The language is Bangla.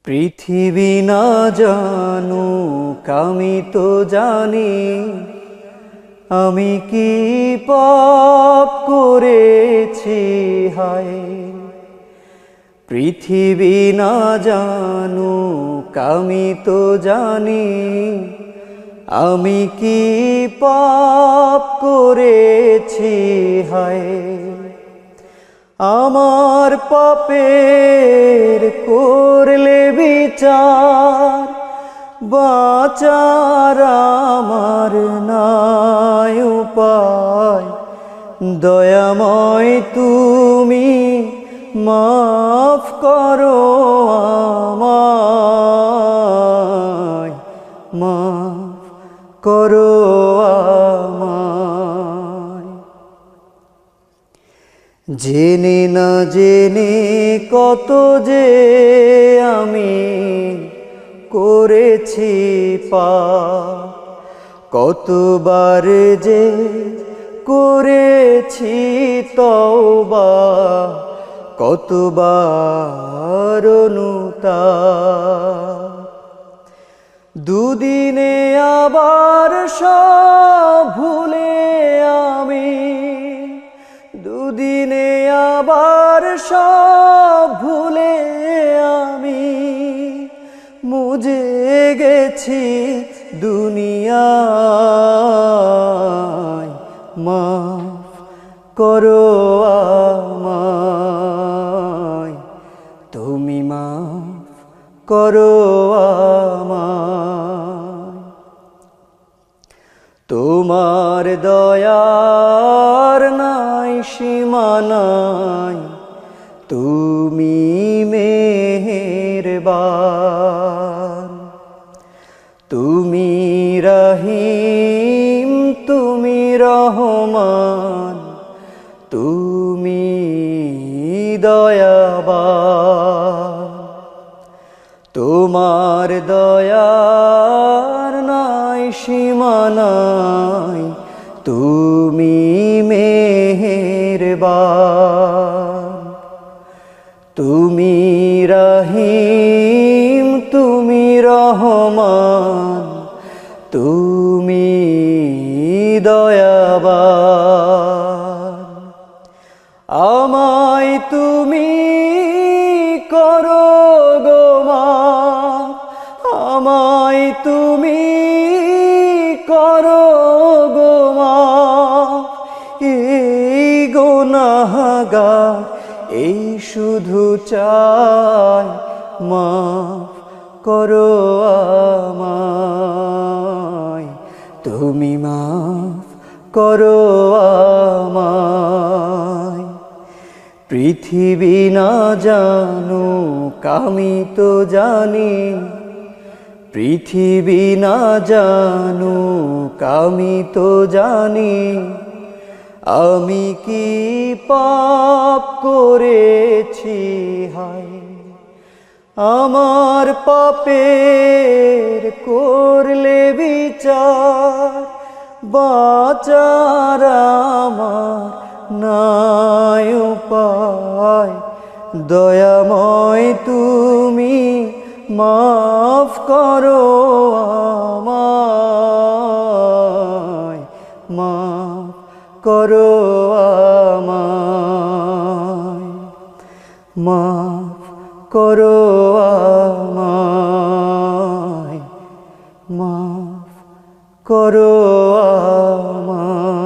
পৃথিবী না জানুক আমি তো জানি, আমি কি পাপ করেছি হায়। পৃথিবী না জানুক আমি তো জানি, আমি কি পাপ করেছি হায়। আমার পাপের করলে বিচার, বাঁচার আমার নাই উপায়। দয়াময় তুমি মাফ করো আমায়, মাফ করো আমায়। জেনে না জেনে কত যে আমি করেছি পাপ, কতবার যে করেছি তওবা, কতবার অনুতাপ। দুদিনে আবার সব ভুলে আমি, দুদিনে আবার সব ভুলে আমি মুজে গেছি দুনিয়ায়। মাফ করো আমায়, তুমি মাফ করো আমায়। তোমার দয়ার নাই সীমা নাই, তুমি মেহেরবান। তুমি রহিম, তুমি রহমান, তুমি দয়াবান। তোমার দয়ার নাই সীমা নাই, তুমি মেহেরবান। তুমি রহিম, তুমি রহমান, তুমি দয়াবান। আমায় তুমি করো গো মাফ, আমায় তুমি করো গো মাফ। এই গুনাহগার এই শুধু চাই, মাফ করো আমায়, তুমি মাফ করো আমায়। পৃথিবী না জানুক আমি তো জানি, পৃথিবী না জানুক আমি তো জানি, আমি কি পাপ করেছি হায়। আমার পাপের করলে বিচার, বাঁচার আমার নাই উপায়। দয়াময় তুমি মাফ করো আমায়, মাফ করো আমায়, মাফ করো আমায়, মাফ করো আমায়।